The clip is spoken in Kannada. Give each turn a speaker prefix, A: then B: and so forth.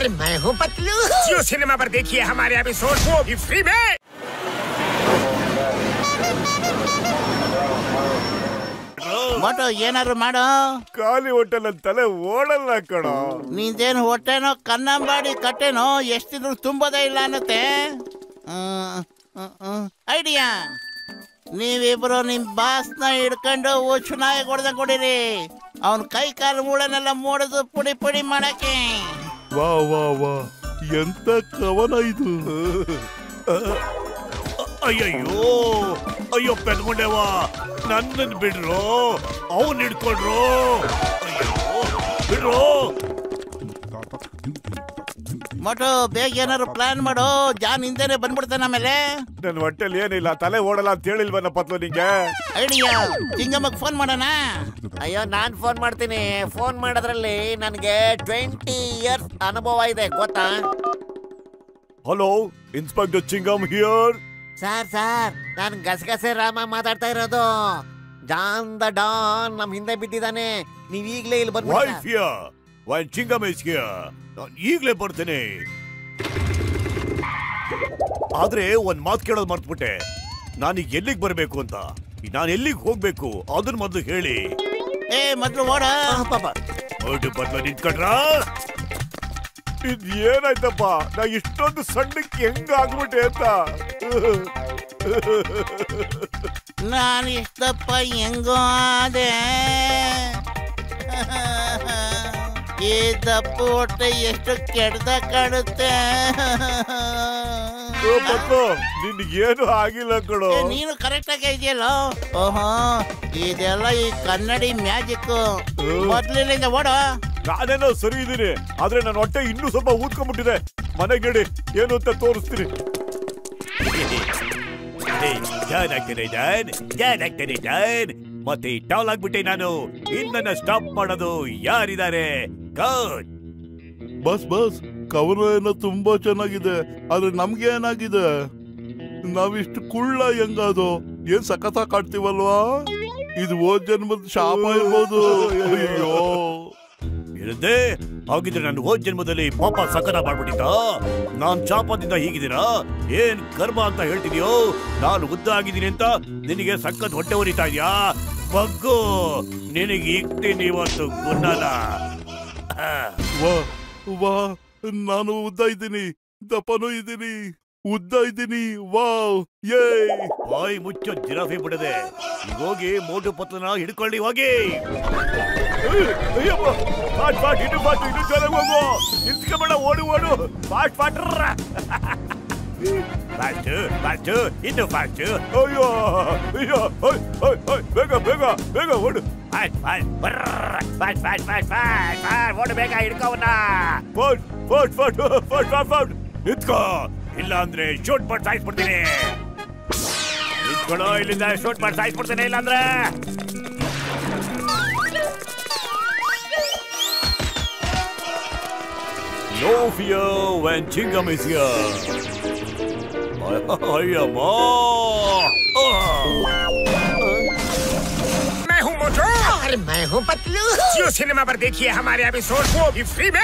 A: और मैं हूँ पतलू।
B: जियो सिनेमा पर देखिए हमारे एपिसोड को भी फ्री में।
C: मोटो ಏನಾದ್ರು ಮಾಡೋ
B: ಖಾಲಿ ಹೋಟೆಲ್ ಅಂತಲೇ ಓಡಲ್ಲ ಕಣೋ.
C: ನಿಂದೇನು ಹೊಟ್ಟೆನೋ ಕನ್ನಂಬಾಡಿ ಕಟ್ಟೆನೋ ಎಷ್ಟಿದ್ರು ತುಂಬೋದೇ ಇಲ್ಲ ಅನ್ನತ್ತೆ. ಐಡಿಯಾ, ನೀವಿಬ್ರು ನಿಮ್ ಬಾಸ್ನ ಹಿಡ್ಕೊಂಡು ಉಚ್ಚನಾಗಿ ಹೊಡೆದ ಕೊಡಿರಿ. ಅವನ್ ಕೈ ಕಾಲು ಮೂಳೆನೆಲ್ಲ ಮೂಡದು ಪುಡಿ ಪುಡಿ ಮಾಡಕ್ಕೆ.
D: ವಾ ವಾ ವಾ, ಎಂತ ಕವನ ಇದು.
E: ಅಯ್ಯಯ್ಯೋ ಅಯ್ಯೋ ಪೆದ್ಕೊಂಡೇವಾ, ನನ್ನನ್ನು ಬಿಡ್ರು, ಅವನ್ ಹಿಡ್ಕೊಂಡ್ರು. ಅಯ್ಯೋ ಬಿಡ್ರು.
C: ಮೊಟೋ ಬೇಗ ಏನಾದ್ರು ಪ್ಲಾನ್ ಮಾಡೋ, ಜಾನ್ ಹಿಂದೆನೆ ಬಂದ್ಬಿಡ್ತಾನೆ. ಆಮೇಲೆ
B: ನನ್ ಹೊಟ್ಟೆಲ್ ಏನಿಲ್ಲ, ತಲೆ ಓಡಲ್ಲ ಅಂತ ಹೇಳಿಲ್ವನ ಪತ್ಲು ನಿಂಗೆ.
C: ಐಡಿಯಾ, ಚಿಂಗಮ್ಮಗ್ ಫೋನ್ ಮಾಡೋಣ.
A: ಅಯ್ಯೋ ನಾನ್ ಫೋನ್ ಮಾಡ್ತೀನಿ. ಫೋನ್ ಮಾಡೋದ್ರಲ್ಲಿ ನನಗೆ 20 years ಅನುಭವ ಇದೆ ಗೊತ್ತಾ.
B: Hello, inspector ಚಿಂಗಮ್ here.
A: ಸರ್ ನಾನು ಗಸಗಸೆ ರಾಮ ಮಾತಾಡ್ತಾ ಇರೋದು. ಜಾನ್ ದ ಡಾನ್ ನಮ್ ಹಿಂದೆ ಬಿದ್ದಿದ್ದಾನೆ. ನೀವ್ ಈಗ್ಲೇ ಇಲ್ಲಿ ಬಂದ್ಬಿಡಿ.
E: Why chewing gum is here. ನಾನು ಈಗ್ಲೇ ಬರ್ತೇನೆ. ಆದ್ರೆ ಒಂದ್ ಮಾತು ಕೇಳೋದು ಮರ್ತ್ಬಿಟ್ಟೆ. ನಾನೀಗ ಎಲ್ಲಿಗೆ ಬರ್ಬೇಕು ಅಂತ, ನಾನು ಎಲ್ಲಿಗೆ ಹೋಗ್ಬೇಕು ಅದನ್ನ ಮೊದಲು ಹೇಳಿ.
C: ಮೊದ್ಲು ಓಡ
A: ಪಾಪ.
E: ಬದ್ಲ ನಿಂತ್ಕೊಂಡ್ರ.
B: ಇದ್ ಏನಾಯ್ತಪ್ಪ, ನಾ ಇಷ್ಟೊಂದು ಸಣ್ಣಕ್ಕೆ ಹೆಂಗ ಆಗ್ಬಿಟ್ಟೆ ಅಂತ.
C: ನಾನು ಇಷ್ಟಪ್ಪ ಹೆಂಗೋ ಅದೇ. ಈ ದಪ್ಪ ಹೊಟ್ಟೆ ಎಷ್ಟು ಕೆಡ್ದ ಕಾಣುತ್ತೆ.
B: ನಿನ್ಗೇನು ಆಗಿಲ್ಲ ಕಣೋ.
C: ನೀನು ಕರೆಕ್ಟ್ ಆಗಿ ಇದೆಯಲ್ಲ. ಓಹೋ, ಇದೆಲ್ಲ ಈ ಕನ್ನಡಿ ಮ್ಯಾಜಿಕ್. ಮೊದ್ಲಿನಿಂದ ಓಡೋ.
B: ನಾನೇನೋ ಸರಿ ಇದ್ದೀನಿ, ಆದ್ರೆ ನನ್ನ ಹೊಟ್ಟೆ ಇನ್ನೂ ಸ್ವಲ್ಪ ಊದ್ಕೊಂಡ್ಬಿಟ್ಟಿದೆ. ಮನೆಗೆ ಹೇಳಿ ಏನು ಅಂತ ತೋರಿಸ್ತೀನಿ.
E: ಮತ್ತೆ ಟೌಲ್ ಆಗ್ಬಿಟ್ಟೆ ನಾನು. ಇನ್ನನ್ನ ಸ್ಟಾಪ್ ಮಾಡೋದು ಯಾರಿದ್ದಾರೆ?
D: ಬಸ್ ಬಸ್, ಕವನ ಏನೋ ತುಂಬಾ ಚೆನ್ನಾಗಿದೆ, ಆದ್ರೆ ನಮ್ಗೆ ಏನಾಗಿದೆ? ನಾವಿಷ್ಟು ಕುಳ್ಳ ಹೆಂಗದು? ಏನ್ ಸಖತ್ ಕಾಡ್ತೀವಲ್ವಾ? ಇದು ಹೋದ್ ಜನ್ಮದ ಶಾಪ ಇರ್ಬೋದು. ಅಯ್ಯೋ
E: ಇರದೆ ಹಾಗಿದ್ರೆ ನಾನು ಹೋದ್ ಜನ್ಮದಲ್ಲಿ ಪಾಪ ಸಕತ ಮಾಡ್ಬಿಟ್ಟಿದ್ದ. ನಾನ್ ಶಾಪದಿಂದ ಹೀಗಿದ್ದೀರಾ? ಏನ್ ಕರ್ಮ ಅಂತ ಹೇಳ್ತಿದ್ಯೋ? ನಾನು ಉದ್ದ ಆಗಿದ್ದೀನಿ ಅಂತ ನಿನಗೆ ಸಖತ್ ಹೊಟ್ಟೆ ಉರಿತಾ ಇದ್ಯಾ? ಬಗ್ಗು, ನಿನಗೆ ಇಕ್ತೀನಿ ಇವತ್ತು ಗುನ್ನಲ್ಲ.
D: ವಾ ವಾ, ನಾನು ಉದ್ದ ಇದ್ದೀನಿ, ದಪ್ಪನೂ ಇದ್ದೀನಿ, ಉದ್ದ ಇದ್ದೀನಿ. ವಾವ್, ಯೇ.
E: ಬಾಯಿ ಮುಚ್ಚೋ ಜಿರಾಫೆ ಬಿಡದೆ. ಈಗ ಹೋಗಿ ಮೋಟು ಪತ್ಲನ ಹಿಡ್ಕೊಳ್ಳಿ ಹೋಗಿ.
B: ಇನ್ನು ಚೆನ್ನಾಗಿ ಹೋಗು. ನಿಂತ್ಕೊಂಬೇಡ, ಓಡು ಓಡು. ಫಾಸ್ಟ್
E: ಫಾಸ್ಟ್ ಇನ್ನು ಫಾಸ್ಟ್.
B: ಅಯ್ಯೋ ಅಯ್ಯೋ, ಬೇಗ ಬೇಗ ಬೇಗ ಓಡು.
E: ಓಡು ಬೇಗ, ಹಿಡ್ಕೋವನ್ನ. ನಿಂತ್ಕೋ, ಇಲ್ಲ ಅಂದ್ರೆ ಶೂಟ್ ಮಾಡಿ ಸಾಯಿಸ್ಬಿಡ್ತೀನಿ. ನಿಂತ್ಕೊಳ್ಳೋ, ಇಲ್ಲಿಂದ ಶೂಟ್ ಮಾಡಿ ಸಾಯಿಸ್ಬಿಡ್ತೀನಿ ಇಲ್ಲ ಅಂದ್ರೆ. No fear when Chingam is here.
A: मैं हूँ मोटो और मैं हूँ पतलू।
B: जियो सिनेमा पर देखिए हमारे एपिसोड को भी फ्री में।